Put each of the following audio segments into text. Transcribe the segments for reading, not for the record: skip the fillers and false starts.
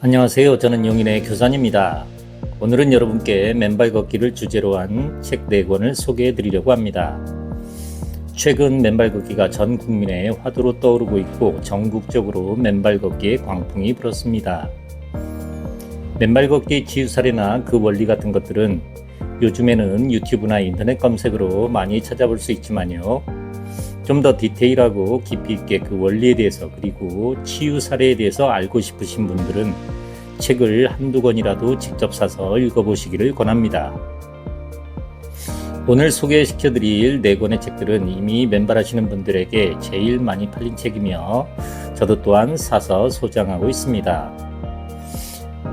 안녕하세요. 저는 용인의 교산입니다. 오늘은 여러분께 맨발 걷기를 주제로 한 책 4권을 소개해 드리려고 합니다. 최근 맨발 걷기가 전 국민의 화두로 떠오르고 있고 전국적으로 맨발 걷기의 광풍이 불었습니다. 맨발 걷기의 치유 사례나 그 원리 같은 것들은 요즘에는 유튜브나 인터넷 검색으로 많이 찾아볼 수 있지만요. 좀 더 디테일하고 깊이 있게 그 원리에 대해서 그리고 치유 사례에 대해서 알고 싶으신 분들은 책을 한두 권이라도 직접 사서 읽어보시기를 권합니다. 오늘 소개시켜드릴 4권의 책들은 이미 맨발하시는 분들에게 제일 많이 팔린 책이며 저도 또한 사서 소장하고 있습니다.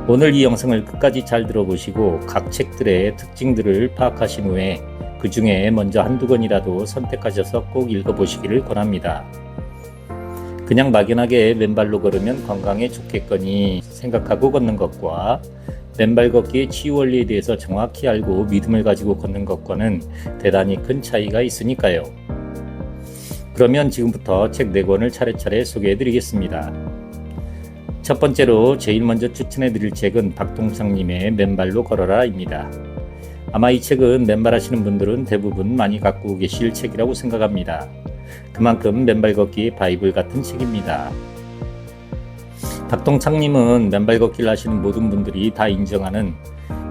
오늘 이 영상을 끝까지 잘 들어보시고 각 책들의 특징들을 파악하신 후에 그 중에 먼저 한두 권이라도 선택하셔서 꼭 읽어보시기를 권합니다. 그냥 막연하게 맨발로 걸으면 건강에 좋겠거니 생각하고 걷는 것과 맨발 걷기의 치유 원리에 대해서 정확히 알고 믿음을 가지고 걷는 것과는 대단히 큰 차이가 있으니까요. 그러면 지금부터 책 4권을 차례차례 소개해 드리겠습니다. 첫 번째로 제일 먼저 추천해 드릴 책은 박동창님의 맨발로 걸어라 입니다. 아마 이 책은 맨발 하시는 분들은 대부분 많이 갖고 계실 책이라고 생각합니다. 그만큼 맨발 걷기 바이블 같은 책입니다. 박동창님은 맨발 걷기를 하시는 모든 분들이 다 인정하는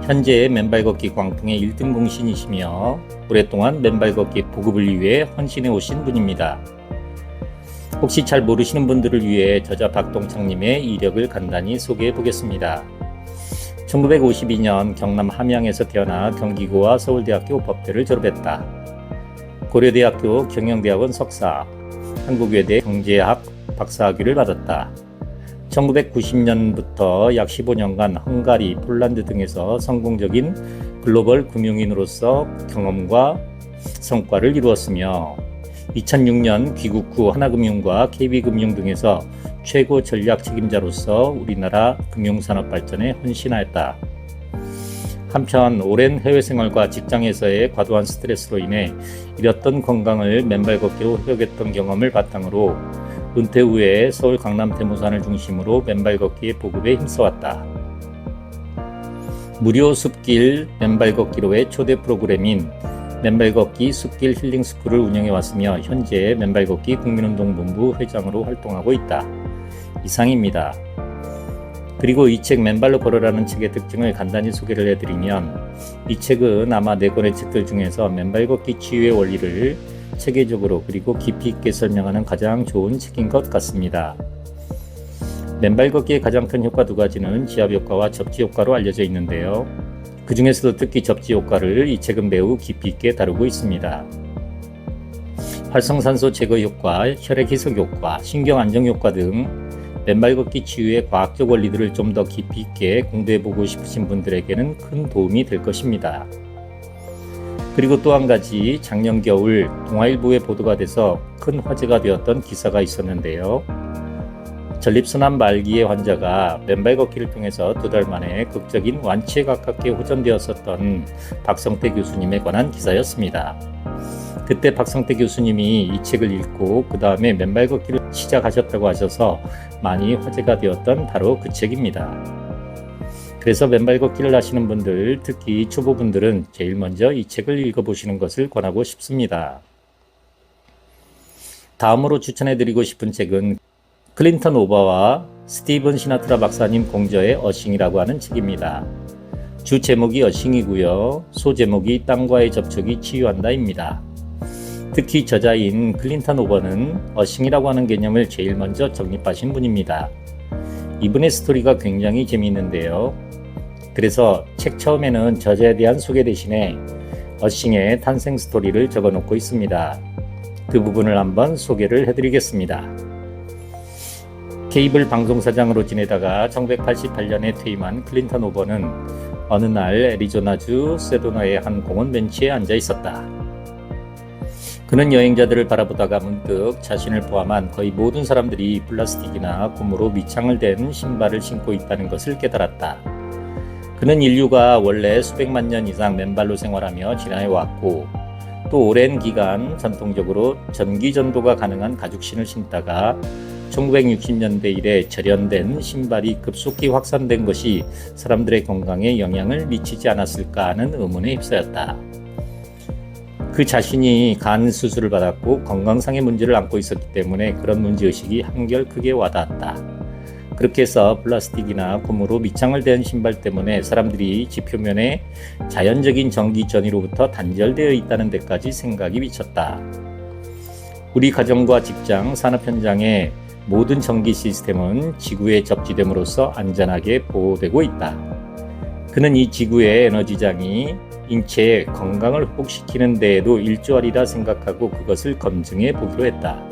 현재의 맨발 걷기 광풍의 1등 공신이시며 오랫동안 맨발 걷기 보급을 위해 헌신해 오신 분입니다. 혹시 잘 모르시는 분들을 위해 저자 박동창님의 이력을 간단히 소개해 보겠습니다. 1952년 경남 함양에서 태어나 경기고와 서울대학교 법대를 졸업했다. 고려대학교 경영대학원 석사, 한국외대 경제학 박사학위를 받았다. 1990년부터 약 15년간 헝가리, 폴란드 등에서 성공적인 글로벌 금융인으로서 경험과 성과를 이루었으며 2006년 귀국 후 하나금융과 KB금융 등에서 최고 전략 책임자로서 우리나라 금융산업 발전에 헌신하였다. 한편 오랜 해외 생활과 직장에서의 과도한 스트레스로 인해 잃었던 건강을 맨발 걷기로 회복했던 경험을 바탕으로 은퇴 후에 서울 강남 대모산을 중심으로 맨발 걷기의 보급에 힘써왔다. 무료 숲길 맨발 걷기로의 초대 프로그램인 맨발 걷기 숲길 힐링 스쿨을 운영해 왔으며 현재 맨발 걷기 국민운동본부 회장으로 활동하고 있다. 이상입니다. 그리고 이 책 맨발로 걸어라는 책의 특징을 간단히 소개를 해드리면 이 책은 아마 4권의 책들 중에서 맨발 걷기 치유의 원리를 체계적으로 그리고 깊이 있게 설명하는 가장 좋은 책인 것 같습니다. 맨발 걷기의 가장 큰 효과 2가지는 지압 효과와 접지 효과로 알려져 있는데요. 그 중에서도 특히 접지 효과를 이 책은 매우 깊이 있게 다루고 있습니다. 활성산소 제거 효과, 혈액 희석 효과, 신경 안정 효과 등 맨발 걷기 치유의 과학적 원리들을 좀 더 깊이 있게 공부해보고 싶으신 분들에게는 큰 도움이 될 것입니다. 그리고 또 한 가지 작년 겨울 동아일보에 보도가 돼서 큰 화제가 되었던 기사가 있었는데요. 전립선암 말기의 환자가 맨발 걷기를 통해서 2달 만에 극적인 완치에 가깝게 호전되었었던 박성태 교수님에 관한 기사였습니다. 그때 박성태 교수님이 이 책을 읽고 그 다음에 맨발 걷기를 시작하셨다고 하셔서 많이 화제가 되었던 바로 그 책입니다. 그래서 맨발 걷기를 하시는 분들, 특히 초보분들은 제일 먼저 이 책을 읽어보시는 것을 권하고 싶습니다. 다음으로 추천해드리고 싶은 책은 클린턴 오바와 스티븐 시나트라 박사님 공저의 어싱이라고 하는 책입니다. 주 제목이 어싱이고요. 소 제목이 땅과의 접촉이 치유한다입니다. 특히 저자인 클린턴 오버는 어싱이라고 하는 개념을 제일 먼저 정립하신 분입니다. 이분의 스토리가 굉장히 재미있는데요. 그래서 책 처음에는 저자에 대한 소개 대신에 어싱의 탄생 스토리를 적어놓고 있습니다. 그 부분을 한번 소개를 해드리겠습니다. 케이블 방송사장으로 지내다가 1988년에 퇴임한 클린턴 오버는 어느 날 애리조나주 세도나의 한 공원 벤치에 앉아 있었다. 그는 여행자들을 바라보다가 문득 자신을 포함한 거의 모든 사람들이 플라스틱이나 고무로 밑창을 댄 신발을 신고 있다는 것을 깨달았다. 그는 인류가 원래 수백만 년 이상 맨발로 생활하며 지나해왔고 또 오랜 기간 전통적으로 전기 전도가 가능한 가죽신을 신다가 1960년대 이래 절연된 신발이 급속히 확산된 것이 사람들의 건강에 영향을 미치지 않았을까 하는 의문에 휩싸였다. 그 자신이 간 수술을 받았고 건강상의 문제를 안고 있었기 때문에 그런 문제의식이 한결 크게 와닿았다. 그렇게 해서 플라스틱이나 고무로 밑창을 댄 신발 때문에 사람들이 지표면에 자연적인 전기 전이로부터 단절되어 있다는 데까지 생각이 미쳤다. 우리 가정과 직장, 산업 현장의 모든 전기 시스템은 지구에 접지됨으로써 안전하게 보호되고 있다. 그는 이 지구의 에너지장이 인체의 건강을 회복시키는 데에도 일조하리라 생각하고 그것을 검증해 보기로 했다.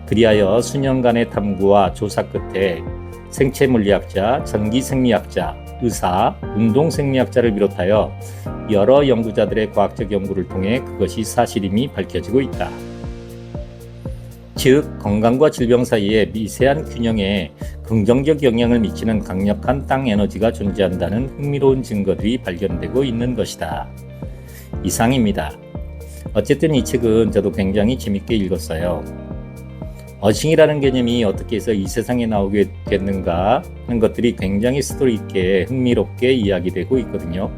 그리하여 수년간의 탐구와 조사 끝에 생체물리학자, 전기생리학자, 의사, 운동생리학자를 비롯하여 여러 연구자들의 과학적 연구를 통해 그것이 사실임이 밝혀지고 있다. 즉, 건강과 질병 사이에 미세한 균형에 긍정적 영향을 미치는 강력한 땅 에너지가 존재한다는 흥미로운 증거들이 발견되고 있는 것이다. 이상입니다. 어쨌든 이 책은 저도 굉장히 재밌게 읽었어요. 어싱이라는 개념이 어떻게 해서 이 세상에 나오게 됐는가 하는 것들이 굉장히 스토리 있게 흥미롭게 이야기되고 있거든요.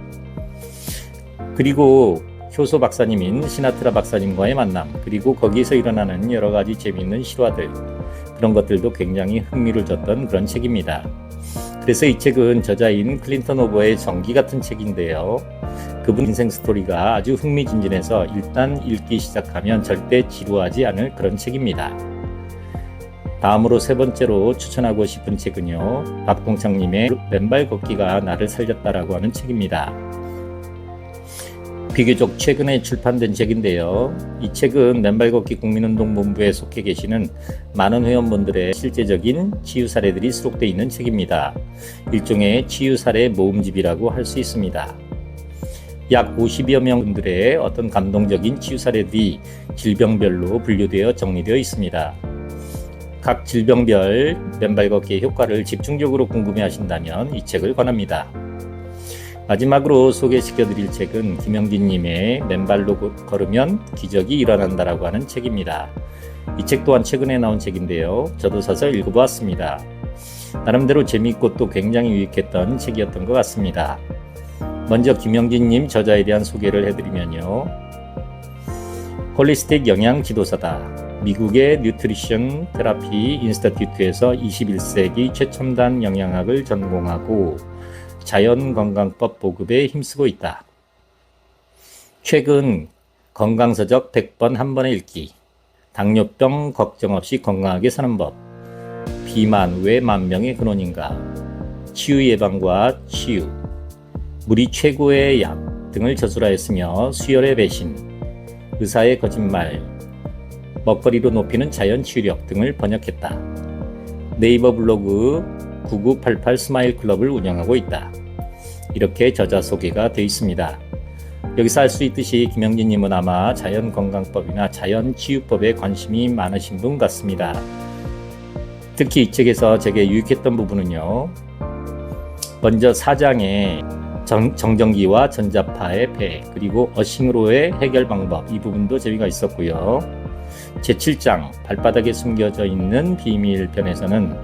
그리고 효소 박사님인 시나트라 박사님과의 만남, 그리고 거기에서 일어나는 여러 가지 재미있는 실화들, 그런 것들도 굉장히 흥미를 줬던 그런 책입니다. 그래서 이 책은 저자인 클린턴 오버의 전기 같은 책인데요. 그분 인생 스토리가 아주 흥미진진해서 일단 읽기 시작하면 절대 지루하지 않을 그런 책입니다. 다음으로 세 번째로 추천하고 싶은 책은요, 박동창님의 맨발 걷기가 나를 살렸다라고 하는 책입니다. 비교적 최근에 출판된 책인데요. 이 책은 맨발 걷기 국민운동본부에 속해 계시는 많은 회원분들의 실제적인 치유 사례들이 수록되어 있는 책입니다. 일종의 치유 사례 모음집이라고 할 수 있습니다. 약 50여 명 분들의 어떤 감동적인 치유 사례들이 질병별로 분류되어 정리되어 있습니다. 각 질병별 맨발 걷기의 효과를 집중적으로 궁금해 하신다면 이 책을 권합니다. 마지막으로 소개시켜드릴 책은 김영진님의 맨발로 걸으면 기적이 일어난다라고 하는 책입니다. 이 책 또한 최근에 나온 책인데요. 저도 사서 읽어보았습니다. 나름대로 재미있고 또 굉장히 유익했던 책이었던 것 같습니다. 먼저 김영진님 저자에 대한 소개를 해드리면요. 홀리스틱 영양 지도사다. 미국의 뉴트리션 테라피 인스티튜트에서 21세기 최첨단 영양학을 전공하고 자연건강법 보급에 힘쓰고 있다. 최근 건강서적 100번 한 번에 읽기, 당뇨병 걱정 없이 건강하게 사는 법, 비만 왜 만병의 근원인가, 치유 예방과 치유, 물이 최고의 약 등을 저술하였으며 수혈의 배신, 의사의 거짓말, 먹거리로 높이는 자연 치유력 등을 번역했다. 네이버 블로그 9988 스마일 클럽을 운영하고 있다. 이렇게 저자 소개가 되어 있습니다. 여기서 알 수 있듯이 김영진님은 아마 자연건강법이나 자연치유법에 관심이 많으신 분 같습니다. 특히 이 책에서 제게 유익했던 부분은요. 먼저 4장의 정전기와 전자파의 폐, 그리고 어싱으로의 해결 방법, 이 부분도 재미가 있었고요. 제7장 발바닥에 숨겨져 있는 비밀 편에서는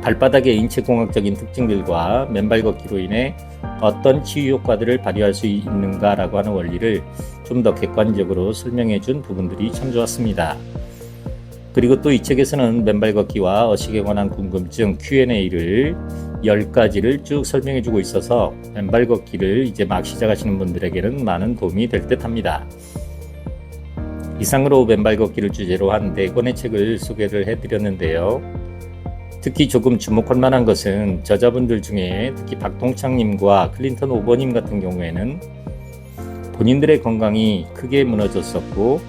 발바닥의 인체공학적인 특징들과 맨발 걷기로 인해 어떤 치유 효과들을 발휘할 수 있는가라고 하는 원리를 좀 더 객관적으로 설명해 준 부분들이 참 좋았습니다. 그리고 또 이 책에서는 맨발 걷기와 어식에 관한 궁금증 Q&A를 10가지를 쭉 설명해 주고 있어서 맨발 걷기를 이제 막 시작하시는 분들에게는 많은 도움이 될 듯 합니다. 이상으로 맨발 걷기를 주제로 한 4권의 책을 소개를 해드렸는데요. 특히 조금 주목할 만한 것은 저자분들 중에 특히 박동창님과 클린턴 오버님 같은 경우에는 본인들의 건강이 크게 무너졌었고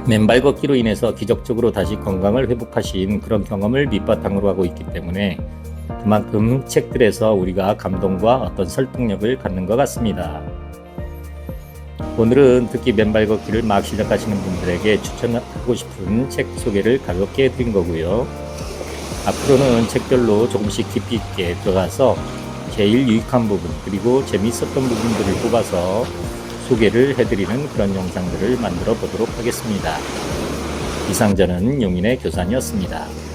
맨발 걷기로 인해서 기적적으로 다시 건강을 회복하신 그런 경험을 밑바탕으로 하고 있기 때문에 그만큼 책들에서 우리가 감동과 어떤 설득력을 갖는 것 같습니다. 오늘은 특히 맨발 걷기를 막 시작하시는 분들에게 추천하고 싶은 책 소개를 가볍게 해드린 거고요. 앞으로는 책별로 조금씩 깊이 있게 들어가서 제일 유익한 부분 그리고 재미있었던 부분들을 뽑아서 소개를 해드리는 그런 영상들을 만들어 보도록 하겠습니다. 이상 저는 용인의 교산이었습니다.